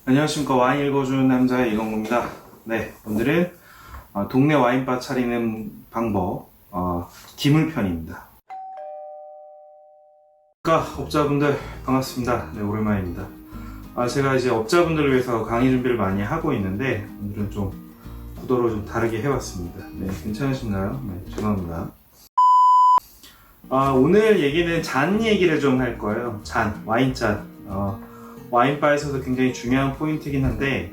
안녕하십니까. 와인 읽어주는 남자 이건구입니다. 네, 오늘은 동네 와인바 차리는 방법 기물편입니다. 업자분들 반갑습니다. 네, 오랜만입니다. 제가 이제 업자분들을 위해서 강의 준비를 많이 하고 있는데 오늘은 좀 구도로 좀 다르게 해봤습니다. 네, 괜찮으신가요? 네, 죄송합니다. 오늘 얘기는 잔 얘기를 좀 할 거예요. 잔, 와인잔. 와인바에서도 굉장히 중요한 포인트긴 한데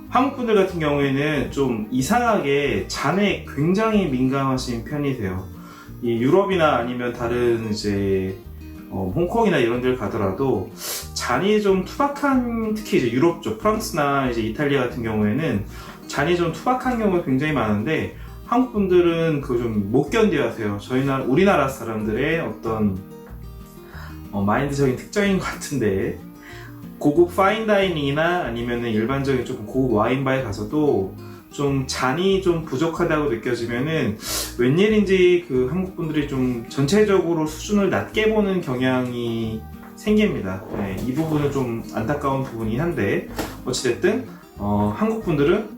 한국 분들 같은 경우에는 좀 이상하게 잔에 굉장히 민감하신 편이세요. 이 유럽이나 아니면 다른 이제 홍콩이나 이런 데를 가더라도 잔이 좀 투박한, 특히 이제 유럽 쪽 프랑스나 이제 이탈리아 같은 경우에는 잔이 좀 투박한 경우가 굉장히 많은데 한국 분들은 그거 좀 못 견뎌하세요. 우리나라 사람들의 어떤 마인드적인 특징인 것 같은데, 고급 파인다이닝이나 아니면은 일반적인 조금 고급 와인바에 가서도 좀 잔이 좀 부족하다고 느껴지면은 웬일인지 그 한국 분들이 좀 전체적으로 수준을 낮게 보는 경향이 생깁니다. 네, 이 부분은 좀 안타까운 부분이긴 한데 어찌됐든 한국 분들은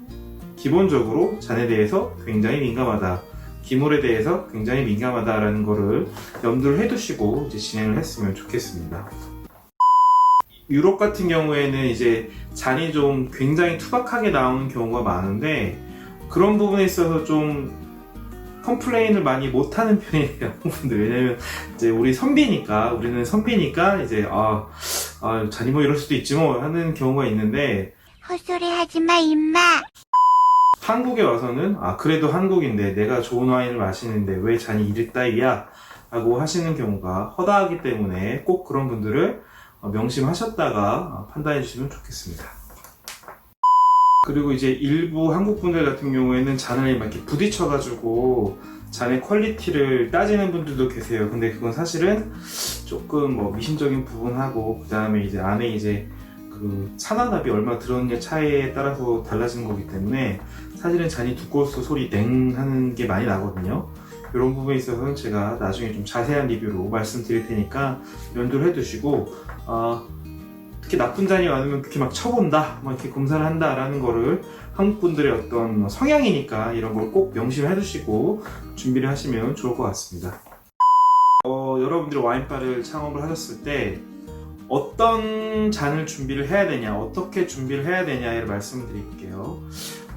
기본적으로 잔에 대해서 굉장히 민감하다, 기물에 대해서 굉장히 민감하다라는 거를 염두를 해두시고 이제 진행을 했으면 좋겠습니다. 유럽 같은 경우에는 이제 잔이 좀 굉장히 투박하게 나오는 경우가 많은데 그런 부분에 있어서 좀 컴플레인을 많이 못하는 편이에요, 한국분들. 왜냐면 이제 우리는 선비니까 이제 잔이 뭐 이럴 수도 있지 뭐 하는 경우가 있는데, 헛소리 하지마 임마. 한국에 와서는 그래도 한국인데 내가 좋은 와인을 마시는데 왜 잔이 이리 따위야? 라고 하시는 경우가 허다하기 때문에 꼭 그런 분들을 명심하셨다가 판단해 주시면 좋겠습니다. 그리고 이제 일부 한국 분들 같은 경우에는 잔을 이렇게 부딪혀가지고 잔의 퀄리티를 따지는 분들도 계세요. 근데 그건 사실은 조금 미심적인 부분하고, 그 다음에 이제 안에 이제 그 산화납이 얼마 들어있느냐 차이에 따라서 달라지는 거기 때문에 사실은 잔이 두꺼울수록 소리 땡 하는 게 많이 나거든요. 이런 부분에 있어서는 제가 나중에 좀 자세한 리뷰로 말씀드릴 테니까 염두를 해두시고, 특히 나쁜 잔이 많으면 그렇게 막 쳐본다, 막 이렇게 검사를 한다라는 거를 한국 분들의 어떤 성향이니까 이런 걸 꼭 명심을 해두시고 준비를 하시면 좋을 것 같습니다. 여러분들이 와인바를 창업을 하셨을 때 어떤 잔을 준비를 해야 되냐, 어떻게 준비를 해야 되냐를 말씀을 드릴게요.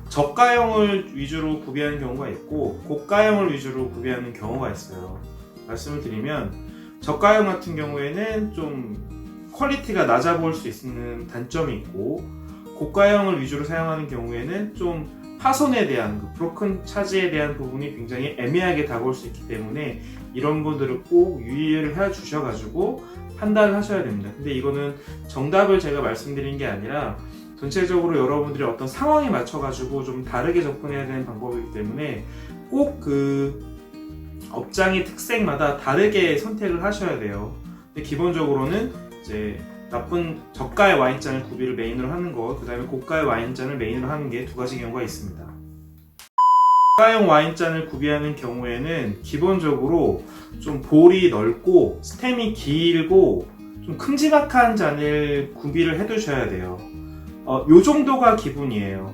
저가형을 위주로 구비하는 경우가 있고 고가형을 위주로 구비하는 경우가 있어요. 말씀을 드리면 저가형 같은 경우에는 좀 퀄리티가 낮아 보일 수 있는 단점이 있고, 고가형을 위주로 사용하는 경우에는 좀 파손에 대한 브로큰 차지에 대한 부분이 굉장히 애매하게 다가올 수 있기 때문에 이런 분들을 꼭 유의를 해 주셔가지고 판단을 하셔야 됩니다. 근데 이거는 정답을 제가 말씀드린 게 아니라 전체적으로 여러분들이 어떤 상황에 맞춰가지고 좀 다르게 접근해야 되는 방법이기 때문에 꼭 그 업장의 특색마다 다르게 선택을 하셔야 돼요. 근데 기본적으로는 이제 나쁜 저가의 와인잔을 구비를 메인으로 하는 것, 그 다음에 고가의 와인잔을 메인으로 하는 게 두 가지 경우가 있습니다. 저가형 와인잔을 구비하는 경우에는 기본적으로 좀 볼이 넓고 스템이 길고 좀 큼지막한 잔을 구비를 해두셔야 돼요. 요 정도가 기본이에요.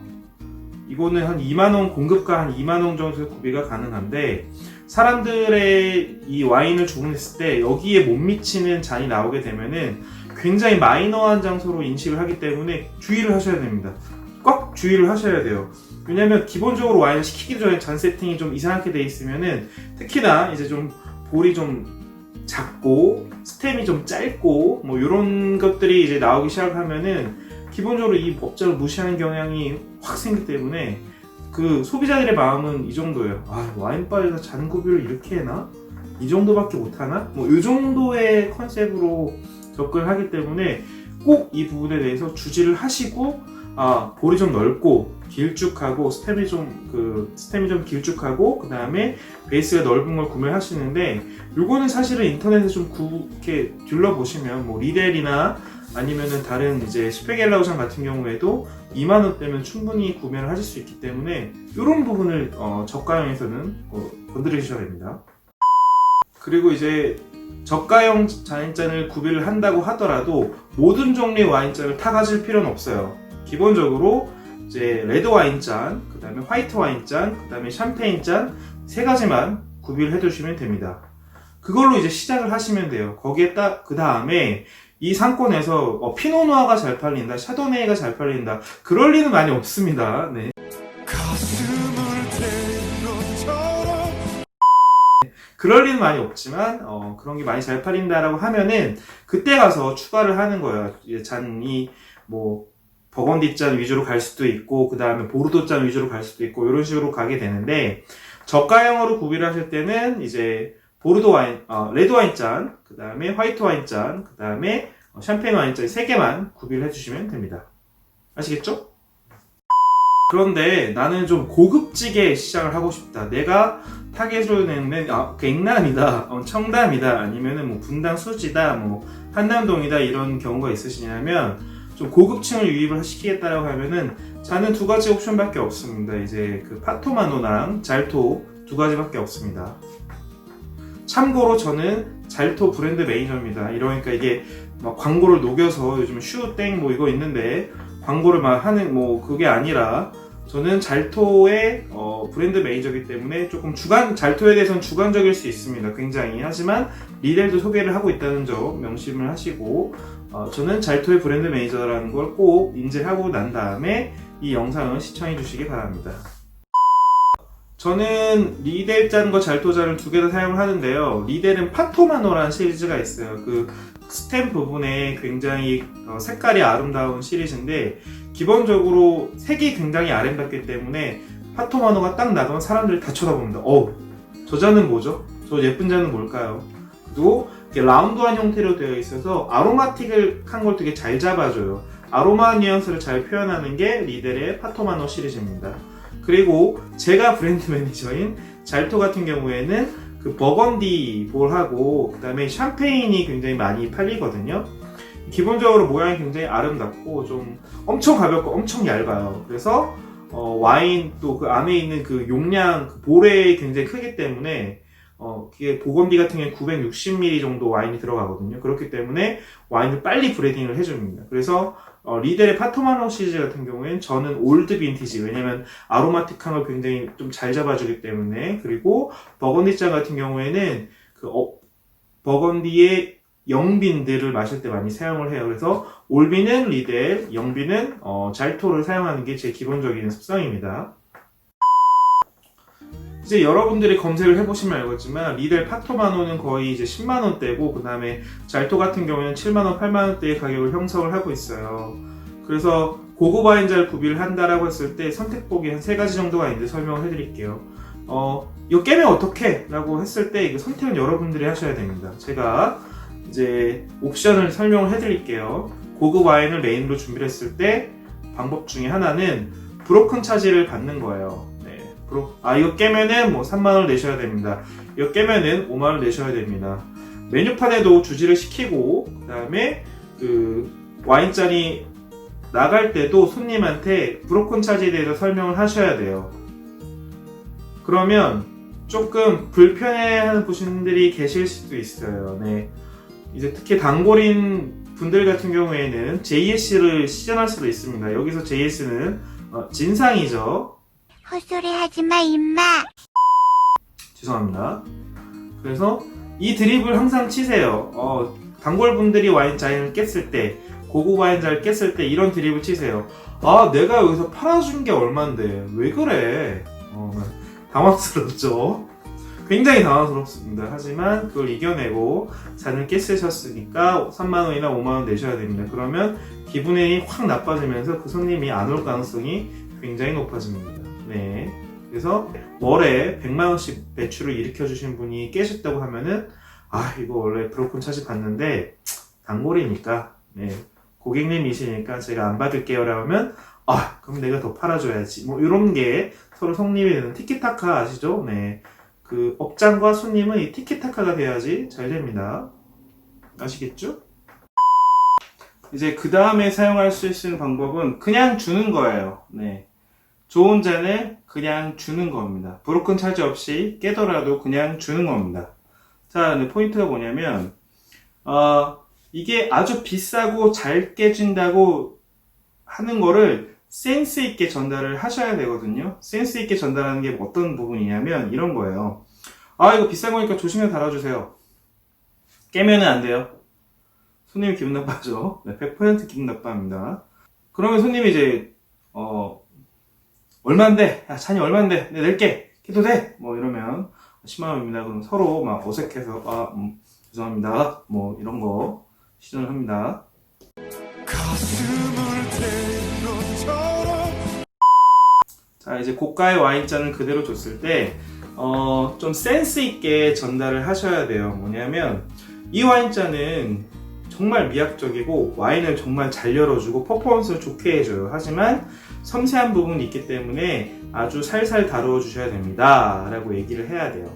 이거는 한 2만원, 공급가 한 2만원 정도 구비가 가능한데 사람들의 이 와인을 주문했을 때 여기에 못 미치는 잔이 나오게 되면은 굉장히 마이너한 장소로 인식을 하기 때문에 주의를 하셔야 됩니다. 꼭 주의를 하셔야 돼요. 왜냐면 기본적으로 와인을 시키기 전에 잔 세팅이 좀 이상하게 돼 있으면은, 특히나 이제 좀 볼이 좀 작고 스템이 좀 짧고 뭐 이런 것들이 이제 나오기 시작하면은 기본적으로 이 업장을 무시하는 경향이 확 생기기 때문에 그 소비자들의 마음은 이 정도예요. 와인바에서 잔 구비를 이렇게 해나? 이 정도밖에 못하나? 뭐 이 정도의 컨셉으로 접근을 하기 때문에 꼭 이 부분에 대해서 주지를 하시고, 볼이 좀 넓고 길쭉하고 스템이 좀 길쭉하고 그 다음에 베이스가 넓은 걸 구매하시는데, 요거는 사실은 인터넷에 좀 이렇게 둘러보시면 뭐 리델이나 아니면은 다른 이제 스페겔라우장 같은 경우에도 2만원대면 충분히 구매를 하실 수 있기 때문에 이런 부분을 저가형에서는 건드리셔야 됩니다. 그리고 이제 저가형 와인잔을 구비를 한다고 하더라도 모든 종류의 와인잔을 다 가질 필요는 없어요. 기본적으로 이제 레드 와인잔, 그 다음에 화이트 와인잔, 그 다음에 샴페인잔 세 가지만 구비를 해두시면 됩니다. 그걸로 이제 시작을 하시면 돼요. 거기에 딱 그 다음에 이 상권에서 피노누아가 잘 팔린다, 샤도네이가 잘 팔린다, 그럴 리는 많이 없습니다. 네. 그럴 리는 많이 없지만 그런 게 많이 잘 팔린다라고 하면은 그때 가서 추가를 하는 거예요. 이제 잔이 뭐 버건디 잔 위주로 갈 수도 있고 그 다음에 보르도 잔 위주로 갈 수도 있고 이런 식으로 가게 되는데, 저가형으로 구비를 하실 때는 이제 보르도 와인, 레드 와인 잔, 그 다음에 화이트 와인 잔, 그 다음에 샴페인 와인 잔 3개만 구비를 해주시면 됩니다. 아시겠죠? 그런데 나는 좀 고급지게 시작을 하고 싶다. 내가 타겟으로 내는 갱남이다, 청담이다, 아니면은 뭐 분당 수지다, 뭐 한남동이다 이런 경우가 있으시냐면 좀 고급층을 유입을 시키겠다라고 하면은 저는 2가지 옵션밖에 없습니다. 이제 그 파토마노랑 잘토 2가지밖에 없습니다. 참고로 저는 잘토 브랜드 매니저입니다. 이러니까 이게 막 광고를 녹여서 요즘 슈땡 뭐 이거 있는데 광고를 막 하는 뭐 그게 아니라 저는 잘토의 브랜드 매니저이기 때문에 조금 잘토에 대해서는 주관적일 수 있습니다. 굉장히. 하지만 리델도 소개를 하고 있다는 점 명심을 하시고 저는 잘토의 브랜드 매니저라는 걸 꼭 인지하고 난 다음에 이 영상을 시청해 주시기 바랍니다. 저는 리델 잔과 잘토 잔을 2개 다 사용을 하는데요. 리델은 파토마노라는 시리즈가 있어요. 그 스템 부분에 굉장히 색깔이 아름다운 시리즈인데 기본적으로 색이 굉장히 아름답기 때문에 파토마노가 딱 나가면 사람들이 다 쳐다봅니다. 저 잔은 뭐죠? 저 예쁜 잔은 뭘까요? 그리고 이렇게 라운드한 형태로 되어 있어서 아로마틱한 걸 되게 잘 잡아줘요. 아로마 뉘앙스를 잘 표현하는 게 리델의 파토마노 시리즈입니다. 그리고 제가 브랜드 매니저인 잘토 같은 경우에는 그 버건디 볼하고 그 다음에 샴페인이 굉장히 많이 팔리거든요. 기본적으로 모양이 굉장히 아름답고 좀 엄청 가볍고 엄청 얇아요. 그래서 와인 또 그 안에 있는 그 용량, 그 볼에 굉장히 크기 때문에 그게 버건디 같은 경우에 960ml 정도 와인이 들어가거든요. 그렇기 때문에 와인을 빨리 브레딩을 해줍니다. 그래서 리델의 파토마노 시리즈 같은 경우에는 저는 올드 빈티지, 왜냐면 아로마틱한 걸 굉장히 좀 잘 잡아주기 때문에, 그리고 버건디 잔 같은 경우에는 그 버건디의 영빈들을 마실 때 많이 사용을 해요. 그래서 올빈은 리델, 영빈은 잘토를 사용하는 게 제 기본적인 습성입니다. 이제 여러분들이 검색을 해보시면 알겠지만 리델 파토마노는 거의 이제 10만원대고 그 다음에 잘토 같은 경우에는 7만원, 8만원대의 가격을 형성을 하고 있어요. 그래서 고급 와인잔을 구비를 한다라고 했을 때 선택폭이 한 3가지 정도가 있는데 설명을 해드릴게요. 이거 깨면 어떡해? 라고 했을 때 이거 선택은 여러분들이 하셔야 됩니다. 제가 이제 옵션을 설명을 해드릴게요. 고급 와인을 메인으로 준비를 했을 때 방법 중에 하나는 브로큰 차지를 받는 거예요. 이거 깨면은 뭐 3만원 내셔야 됩니다. 이거 깨면은 5만원 내셔야 됩니다. 메뉴판에도 주지를 시키고, 그 다음에 그 와인잔이 나갈 때도 손님한테 브로큰 차지에 대해서 설명을 하셔야 돼요. 그러면 조금 불편해하는 분들이 계실 수도 있어요. 네. 이제 특히 단골인 분들 같은 경우에는 JS를 시전할 수도 있습니다. 여기서 JS는 진상이죠. 헛소리 하지마 임마. 죄송합니다. 그래서 이 드립을 항상 치세요. 단골분들이 와인잔을 깼을 때, 고급 와인잔을 깼을 때 이런 드립을 치세요. 내가 여기서 팔아준 게 얼만데 왜 그래? 당황스럽죠? 굉장히 당황스럽습니다. 하지만 그걸 이겨내고 잔을 깼으셨으니까 3만원이나 5만원 내셔야 됩니다. 그러면 기분이 확 나빠지면서 그 손님이 안 올 가능성이 굉장히 높아집니다. 네. 그래서 월에 100만원씩 매출을 일으켜주신 분이 깨셨다고 하면은 이거 원래 브로큰 차지 받는데 단골이니까, 네, 고객님이시니까 제가 안 받을게요 라고 하면 그럼 내가 더 팔아줘야지, 뭐 이런 게 서로 성립이 되는 티키타카 아시죠? 네. 그 업장과 손님은 이 티키타카가 돼야지 잘 됩니다. 아시겠죠? 이제 그 다음에 사용할 수 있는 방법은 그냥 주는 거예요. 네. 좋은 잔을 그냥 주는 겁니다. 브로큰 차지 없이 깨더라도 그냥 주는 겁니다. 자, 근데 포인트가 뭐냐면, 이게 아주 비싸고 잘 깨진다고 하는 거를 센스 있게 전달을 하셔야 되거든요. 센스 있게 전달하는 게 어떤 부분이냐면 이런 거예요. 아, 이거 비싼 거니까 조심해 달아주세요. 깨면은 안 돼요. 손님이 기분 나빠져. 네, 100% 기분 나빠합니다. 그러면 손님이 이제 얼마인데? 야, 잔이 얼마인데? 내가 낼게. 해도 돼? 뭐 이러면 10만 원입니다. 그럼 서로 막 어색해서 죄송합니다. 뭐 이런 거 시전을 합니다. 자, 이제 고가의 와인잔을 그대로 줬을 때 좀 센스 있게 전달을 하셔야 돼요. 뭐냐면 이 와인잔은 정말 미학적이고 와인을 정말 잘 열어주고 퍼포먼스를 좋게 해줘요. 하지만 섬세한 부분이 있기 때문에 아주 살살 다루어 주셔야 됩니다 라고 얘기를 해야 돼요.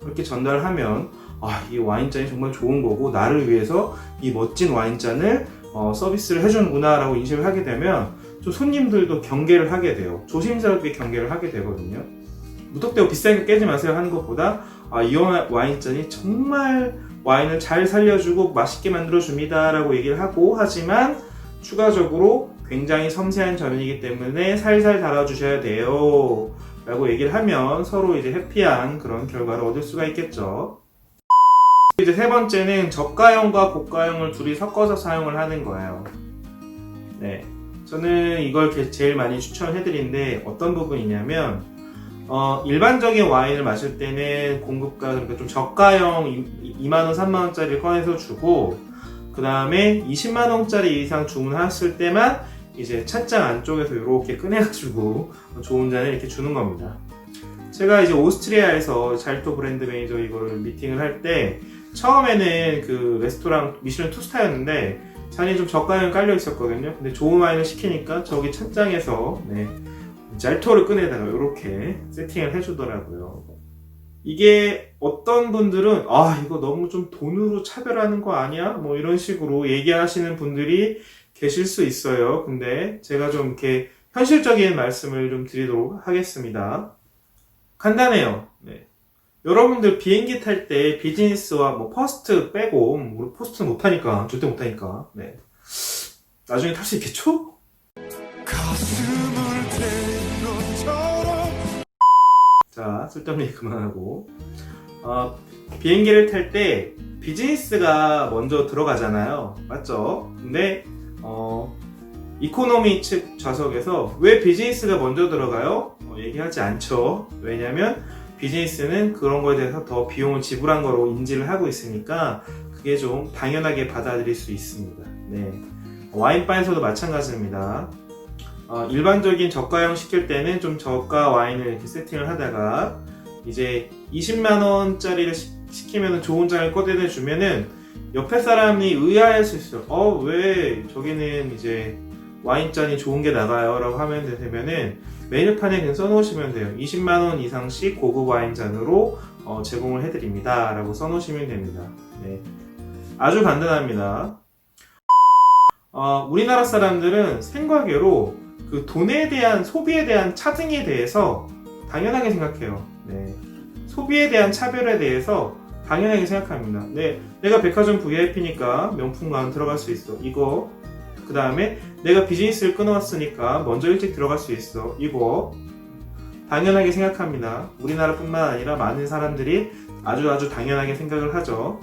그렇게 전달하면 이 와인잔이 정말 좋은 거고 나를 위해서 이 멋진 와인잔을 서비스를 해주는구나 라고 인식을 하게 되면 좀 손님들도 경계를 하게 돼요. 조심스럽게 경계를 하게 되거든요. 무턱대고 비싸게 깨지 마세요 하는 것보다 이 와인잔이 정말 와인을 잘 살려주고 맛있게 만들어줍니다 라고 얘기를 하고, 하지만 추가적으로 굉장히 섬세한 점이기 때문에 살살 달아주셔야 돼요 라고 얘기를 하면 서로 이제 해피한 그런 결과를 얻을 수가 있겠죠. 이제 세 번째는 저가형과 고가형을 둘이 섞어서 사용을 하는 거예요. 네, 저는 이걸 제일 많이 추천해드리는데 어떤 부분이냐면 일반적인 와인을 마실 때는 공급가, 그러니까 좀 저가형 2만원, 3만원짜리를 꺼내서 주고, 그 다음에 20만원짜리 이상 주문하실 때만 이제 찻잔 안쪽에서 이렇게 꺼내가지고 좋은 잔을 이렇게 주는 겁니다. 제가 이제 오스트리아에서 잘토 브랜드 매니저 이거를 미팅을 할 때 처음에는 그 레스토랑 미슐랭 2스타였는데 잔이 좀 저가형 깔려 있었거든요. 근데 좋은 와인을 시키니까 저기 찻장에서 잘토를 꺼내다가 이렇게 세팅을 해주더라고요. 이게 어떤 분들은 이거 너무 좀 돈으로 차별하는 거 아니야? 뭐 이런 식으로 얘기하시는 분들이 계실 수 있어요. 근데 제가 좀 이렇게 현실적인 말씀을 좀 드리도록 하겠습니다. 간단해요. 네. 여러분들 비행기 탈 때 비즈니스와 뭐 퍼스트 빼고, 우리 퍼스트는 못하니까, 절대 못하니까, 네. 나중에 탈 수 있겠죠? 자, 쓸데없는 얘기 그만하고, 비행기를 탈 때 비즈니스가 먼저 들어가잖아요. 맞죠? 근데 이코노미 측 좌석에서 왜 비즈니스가 먼저 들어가요? 얘기하지 않죠. 왜냐면 비즈니스는 그런 거에 대해서 더 비용을 지불한 거로 인지를 하고 있으니까 그게 좀 당연하게 받아들일 수 있습니다. 네. 와인바에서도 마찬가지입니다. 일반적인 저가형 시킬 때는 좀 저가 와인을 이렇게 세팅을 하다가 이제 20만원짜리를 시키면 좋은 잔을 꺼내내 주면은 옆에 사람이 의아할 수 있어요. 왜 저기는 이제 와인잔이 좋은 게 나가요? 라고 하면 되면은 메뉴판에 그냥 써놓으시면 돼요. 20만원 이상씩 고급 와인잔으로 제공을 해드립니다 라고 써놓으시면 됩니다. 네. 아주 간단합니다. 우리나라 사람들은 생과계로 그 돈에 대한, 소비에 대한 차등에 대해서 당연하게 생각해요. 네. 소비에 대한 차별에 대해서 당연하게 생각합니다. 네, 내가 백화점 VIP니까 명품 가운 들어갈 수 있어. 이거. 그 다음에 내가 비즈니스를 끊어왔으니까 먼저 일찍 들어갈 수 있어. 이거. 당연하게 생각합니다. 우리나라뿐만 아니라 많은 사람들이 아주 당연하게 생각을 하죠.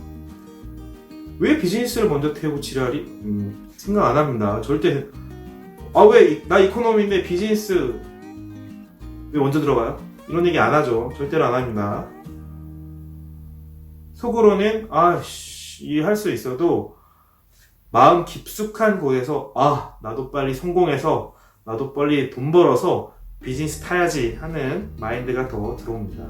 왜 비즈니스를 먼저 태우고 지랄이? 생각 안 합니다. 절대. 왜 나 이코노미인데 비즈니스 왜 먼저 들어가요? 이런 얘기 안 하죠. 절대로 안 합니다. 속으로는 이해할 수 있어도 마음 깊숙한 곳에서 나도 빨리 성공해서 나도 빨리 돈 벌어서 비즈니스 타야지 하는 마인드가 더 들어옵니다.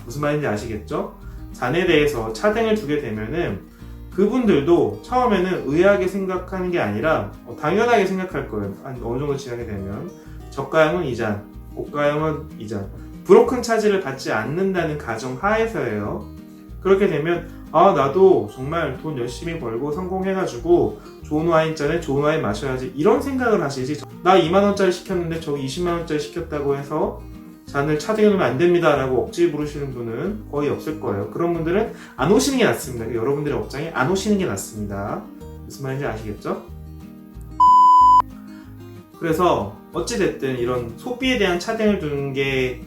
무슨 말인지 아시겠죠? 잔에 대해서 차등을 두게 되면은 그분들도 처음에는 의아하게 생각하는 게 아니라 당연하게 생각할 거예요. 어느 정도 지나게 되면 저가형은 이 잔, 고가형은 이 잔. 브로큰 차지를 받지 않는다는 가정 하에서예요. 그렇게 되면 나도 정말 돈 열심히 벌고 성공해가지고 좋은 와인잔에 좋은 와인 마셔야지 이런 생각을 하시지, 나 2만원짜리 시켰는데 저기 20만원짜리 시켰다고 해서 잔을 차등해 놓으면 안 됩니다 라고 억지 부르시는 분은 거의 없을 거예요. 그런 분들은 안 오시는 게 낫습니다. 여러분들의 업장에 안 오시는 게 낫습니다. 무슨 말인지 아시겠죠? 그래서 어찌됐든 이런 소비에 대한 차등을 두는 게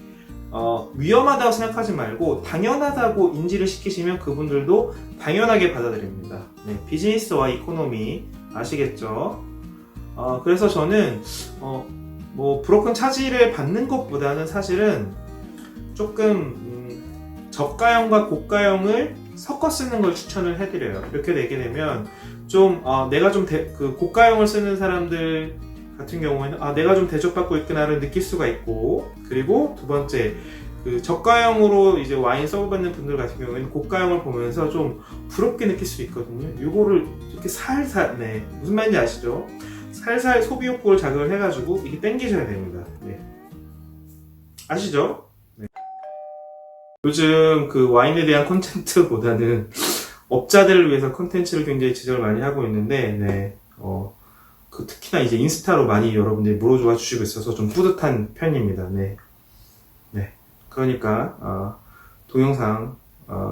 위험하다고 생각하지 말고 당연하다고 인지를 시키시면 그분들도 당연하게 받아들입니다. 네, 비즈니스와 이코노미 아시겠죠? 그래서 저는 뭐 브로큰 차지를 받는 것보다는 사실은 조금 저가형과 고가형을 섞어 쓰는 걸 추천을 해드려요. 이렇게 되게 되면 좀 내가 좀 그 고가형을 쓰는 사람들 같은 경우에는 내가 좀 대접받고 있구나를 느낄 수가 있고, 그리고 두 번째 그 저가형으로 이제 와인 서브받는 분들 같은 경우에는 고가형을 보면서 좀 부럽게 느낄 수 있거든요. 이거를 이렇게 살살, 네, 무슨 말인지 아시죠? 살살 소비 욕구를 자극을 해가지고 이게 땡기셔야 됩니다. 네. 아시죠? 네. 요즘 그 와인에 대한 콘텐츠보다는 업자들을 위해서 콘텐츠를 굉장히 지적을 많이 하고 있는데, 네, 그 특히나 이제 인스타로 많이 여러분들이 물어줘 주시고 있어서 좀 뿌듯한 편입니다. 네. 네. 그러니까, 동영상,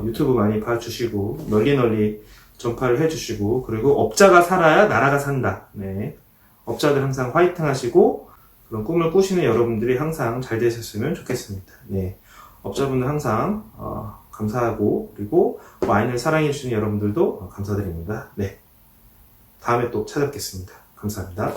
유튜브 많이 봐주시고, 널리 전파를 해주시고, 그리고 업자가 살아야 나라가 산다. 네. 업자들 항상 화이팅 하시고, 그런 꿈을 꾸시는 여러분들이 항상 잘 되셨으면 좋겠습니다. 네. 업자분들 항상, 감사하고, 그리고 와인을 사랑해주시는 여러분들도 감사드립니다. 네. 다음에 또 찾아뵙겠습니다. 감사합니다.